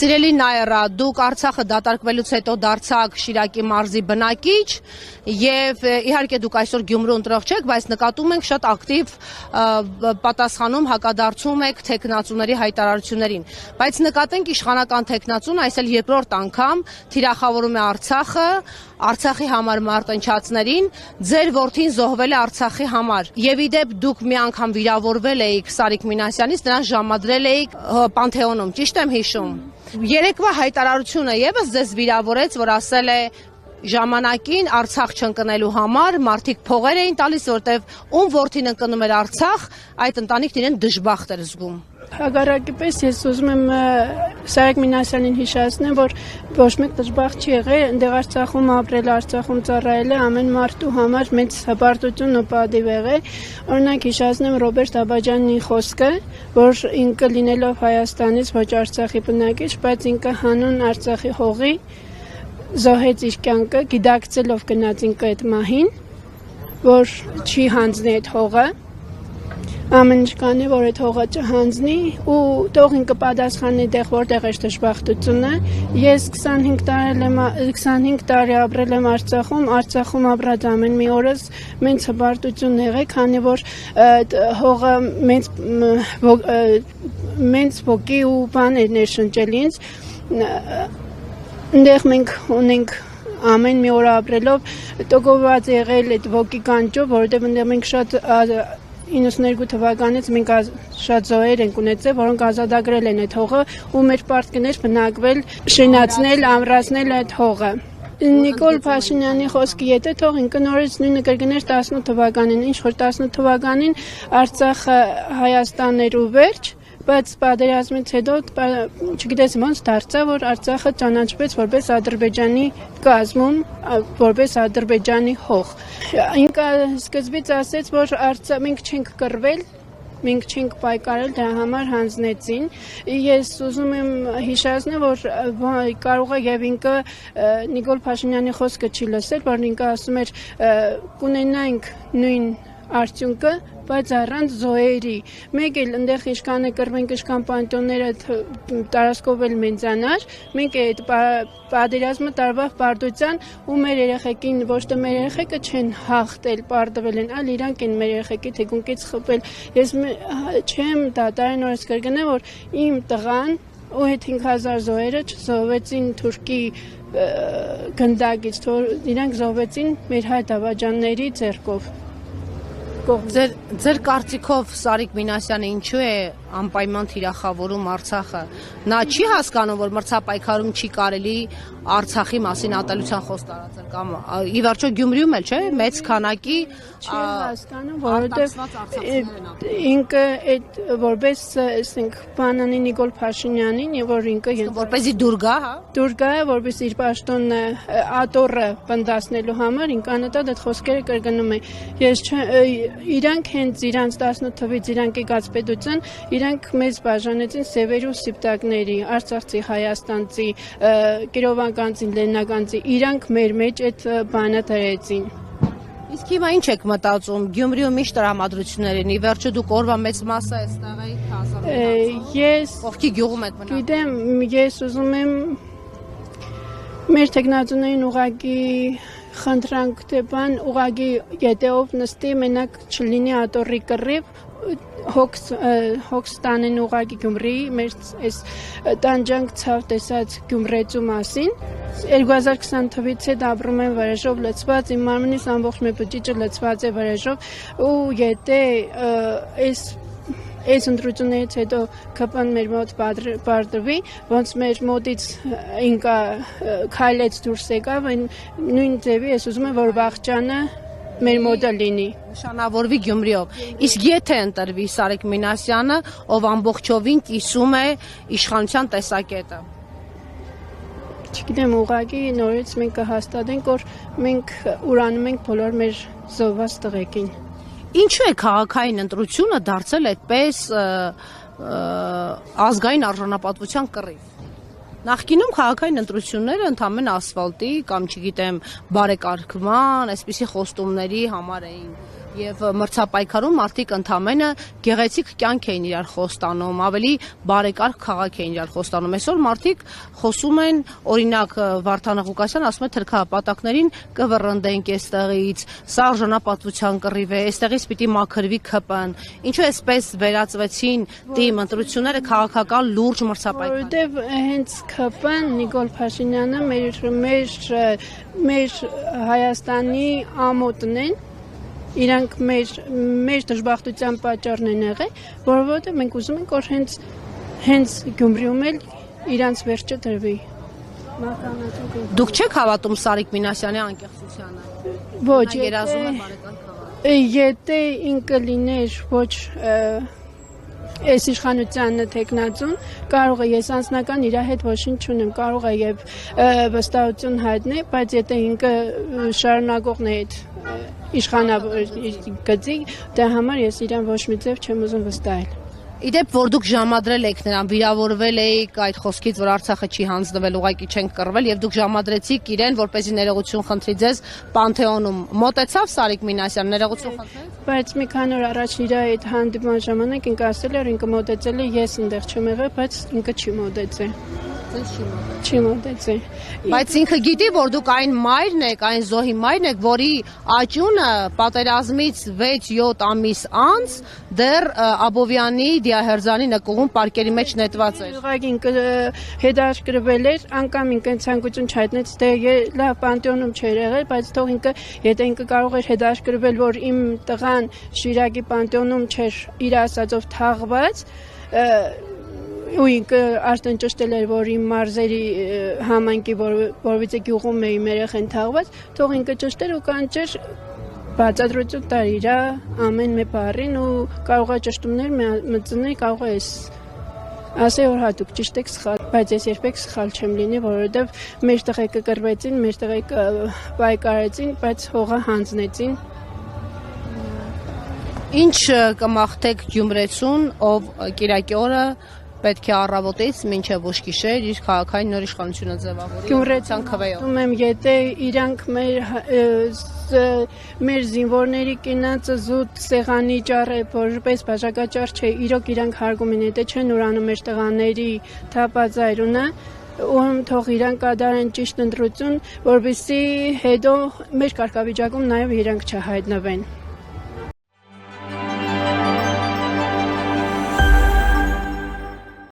Սիրելի Նայրա, դուք Արցախը դատարկվելուց հետո դարձաք Շիրակի մարզի բնակիչ եւ իհարկե դուք այսօր Գյումրու ընտրող չեք, բայց նկատում ենք շատ ակտիվ պատասխանում հակադարձում եք թեկնածուների հայտարարություններին, բայց նկատենք իշխանական թեկնածուն այսօր երկրորդ անգամ թիրախավորում է Արցախը, Արցախի համար մարտնչածներին, ձեր որդին զոհվել է Արցախի համար եւ իդեպ դուք մի անգամ վիրավորվել էիք Սարիկ Մինասյանից, նրան ժամադրել էիք Պանթեոնում, ճիշտ եմ հիշում։ Երեկվա հայտարարությունը եւս ձեզ վիրավորեց, որ ասել է ժամանակին Արցախ չընկնելու համար մարդիկ փողեր էին տալիս, որտեվ ում որդին ընկնում էր Արցախ, այդ ընտանիքն իրեն դժբախտ էր զգում։ Հակառակը պես ես ուզում եմ Սարիկ Մինասյանին հիշեցնեմ, որ ոչ մեկ դժբախտ չի եղել, այնտեղ Արցախում ապրել, Արցախում ծառայել է ամեն մարդու համար մեծ հպարտություն ու պատիվ եղել։ Օրինակ հիշեցնեմ Ռոբերտ Աբաջյանի խոսքը, որ ինքը լինելով Հայաստանից ոչ Արցախի բնակիչ, բայց ինքը հանուն Արցախի հողի զոհեց իր կյանքը, գիտակցելով գնաց ինքը այդ մահին, որ չի հանձնի այդ հողը։ Ամեն ինչ կանի, որ այդ հողը չհանձնի ու թող ինքը պատասխանի տեղ, որտեղ է դժբախտությունը։ Ես 25 տարի ապրել եմ Արցախում ապրած ամեն մի օրս մեծ հպարտություն եղել, քանի որ հողը մեծ ոգի ու բան էր ներշնչել ինձ։ Այնտեղ մենք ունենք ամեն մի օր ապրելով տոկոված եղել այդ ոգի կանչով, որովհետև այնտեղ մենք շատ 92 թվականից մենք շատ զոհեր ենք ունեցել, որոնք ազատագրել են այդ հողը ու մեր պարտքներ բնակվել, շինացնել, ամրացնել այդ հողը։ Նիկոլ Փաշինյանի խոսքը եթե թող ինքը նորից նույնը կրկներ 18 թվականին, ինչ որ 18 թվականին Արցախը Հայաստան էր ու վերջ, բայց պատերազմից հետո չգիտես ոնց դարձավ, որ Արցախը ճանաչվեց որպես Ադրբեջանի կազմում, որպես Ադրբեջանի հող։ Ինքը սկզբից ասեց, որ մենք չենք կռվել, մենք չենք պայքարել, դրա համար հանձնեցին։ Ես ուզում եմ հիշեցնել, որ կարող է եւ ինքը Նիկոլ Փաշինյանի խոսքը չի լսել, որ ինքը ասում էր կունենանք նույն արդյունքը, բայց առանց զոհերի։ Մեկ էլ այնտեղ իշքանը կռվենք, իշքան պանտոնները տարածքով էլ մեծանար, մենք այդ պատերազմը տարվավ պարտության ու մեր երեխեքին, ոչ թե մեր երեխեքը չեն հաղթել, պարտվել են, այլ իրանք են մեր երեխեքի թիկունքից խփել։ Ես չեմ դատարան օրս կրկնեմ, որ իմ տղան ու այդ 5000 զոհերը չզոհվեցին թուրքի գնդակից, իրանք զոհվեցին մեր հայ դավաճանների ձեռքով։ Ձեր կարծիքով Սարիկ Մինասյանը ինչու է անպայման թիրախավորում Արցախը։ Նա չի հասկանում, որ մրցապայքարում չի կարելի Արցախի մասին ատելության խոսք տարածել կամ ի վերջո Գյումրիում էլ չէ, մեծ քանակի չի հասկանում, որովհետև ինքը այդ որպես ասենք բանանի Նիկոլ Փաշինյանին եւ որ ինքը որպեսզի դուր գա, հա։ Դուր գա, որպես իր պաշտոնը ատորը բնդասնելու համար ինքը անընդհատ այդ խոսքերը կրկնում է։ Ես իրանք հենց իրանց 18 թվից իրանք եկած պետության իրանք մեզ բաժանեցին սևերի ու սիպտակների, արցախցի, հայաստանցի, կիրովականցի, լեննականցի, իրանք մեր մեջ այդ բանը դրեցին։ Իսկ հիմա ինչ եք մտածում, Գյումրիում միշտ տրամադրություններ են, ի վերջո դուք օրվա մեծ մասը այստեղ եք հազարով։ Ես կողքի գյուղում եք մնացել։ Գիտեմ, ես ուզում եմ մեր տեխնատուներին ուղղակի խնդրանք թե բան ուղղակի ետեով նստի մենակ չլինի ատորի կռիվ հոգս տանեն ուղղակի Գյումրի մեր այս տանջանք ցավ տեսած Գյումրեցու մասին 2020 թվականից հետ ապրում եմ Վրեժով լցված իմ մարմնից ամբողջ մեր բջիջը լցված է Վրեժով ու եթե այս ընտրություններից հետո ԿՊ-ն մեր մոտ պարտվի, ոնց մեր մոտից ինքը քայլեց դուրս եկավ, նույն ձևի ես ուզում եմ, որ Վախճանը մեր մոտը լինի։ Նշանավորվի Գյումրիով։ Իսկ եթե ընտրվի Սարիկ Մինասյանը, ով ամբողջովին կիսում է իշխանության տեսակետը։ Չգիտեմ, ուղղակի նորից մենք կհաստատենք, որ մենք ուրանում ենք բոլոր մեր զոհված տղեկին։ Ինչու է քաղաքային ընտրությունը դարձել այդպես ազգային արժանապատվության կռիվ։ Նախկինում քաղաքային ընտրությունները ընդհանրապես ասֆալտի կամ չգիտեմ բարեկարգման, այսպիսի խոստումների համար էին Եվ մրցապայքարում մարդիկ ընդամենը գեղեցիկ կյանք էին իրար խոստանում, ավելի բարեկարգ քաղաք էին իրար խոստանում։ Այսօր մարդիկ խոսում են, օրինակ Վարդան Ղուկասյան ասում է թրքապատակներին կվռնդենք այստեղից, սա արժանապատվության կռիվ է, այստեղից պիտի մաքրվի ՔՊ-ն։ Ինչու էսպես վերածվեցին թիմ ընտրությունները քաղաքական լուրջ մրցապայքար։ Որովհետև հենց ՔՊ-ն Նիկոլ Փաշինյանը մեր Հայաստանի ամոթն են, իրանք մեր դժբախտության պատճառն են եղել, որովհետև մենք ուզում ենք, որ հենց Գյումրիում էլ իրանց վերջը դրվի։ Դուք չեք հավատում Սարիկ Մինասյանի անկեղծությանը։ Ոչ, երազում է բարեկարգ քաղաք։ Եթե ինքը լիներ ոչ այս իշխանությանը թեկնածուն, կարող է ես անձնական իր հետ ոչինչ չունեմ, կարող է եւ վստահություն հայտնել, բայց եթե ինքը շարունակողն է այդ իշխանագծի, դա համար ես իրան ոչ մի ձև չեմ ուզում վստահել։ Իդեպ, որ դուք ժամադրել եք նրան, վիրավորվել եք այդ խոսքից, որ Արցախը չի հանձնվել, ուղղակի չենք կռվել, եւ դուք ժամադրեցիք իրեն, որպեսզի ներողություն խնդրի ձեզ Պանթեոնում։ Մոտեցավ Սարիկ Մինասյան, ներողություն խնդրեց։ Բայց մի քանի օր առաջ իր այդ հանդիպման ժամանակ ինքը ասել էր, ինքը մոտեցել է, ես այնտեղ չեմ եղել, բայց ինքը չի մոտեցել։ Չի մոտեցել։ Բայց ինքը գիտի, որ դուք այն մայրն եք, այն զոհի մայրն եք, որի աճյունը պատերազմից 6-7 ամիս անց դեռ Աբովյանի Դիահերձանի նկուղում պարկերի մեջ նետված էր։ Ուղղակի ինքը հետաքրքրվել էր, անգամ ինքը ցանկություն չհայտնեց, թե լավ Պանթեոնում չէր եղել, բայց թող ինքը, եթե ինքը կարող էր հետաքրքրվել, որ իմ տղան Շիրակի Պանթեոնում չէր իր ասածով թաղված, ու ինքը արդեն ճշտել էր, որ իմ մարզերի համայնքի որովից է գյուղում է իմ երեխեն թաղված, թող ինքը ճշտեր ու կանչեր բացատրություն տար իր ամեն մի բառին ու կարող է ճշտումներ մտցնել, կարող է ասել, որ դուք ճիշտ եք սխալ, բայց ես երբեք սխալ չեմ լինի, որովհետև մեր տղեկը կռվեցին, մեր տղեկը պայքարեցին, բայց հողը հանձնեցին։ Ինչ կմաղթեք գյումրեցուն, ով Կիրակի օրը պետք է առավոտից մինչև ուշ գիշեր իր քաղաքային նոր իշխանությունը ձևավորի։ Գյումրեցան քվեով։ Ում եթե իրանք մեր զինվորների կինացը զուտ սեղանի ճառ է, որպես բաժակաճառ չէ, իրոք իրանք հարգում են, եթե չեն ուրանում մեր տղաների թափածայրունը, ում թող իրանք կատարեն ճիշտ ընտրություն, որովհետեւ հետո մեր կարգավիճակում նաև իրանք չհայտնվեն։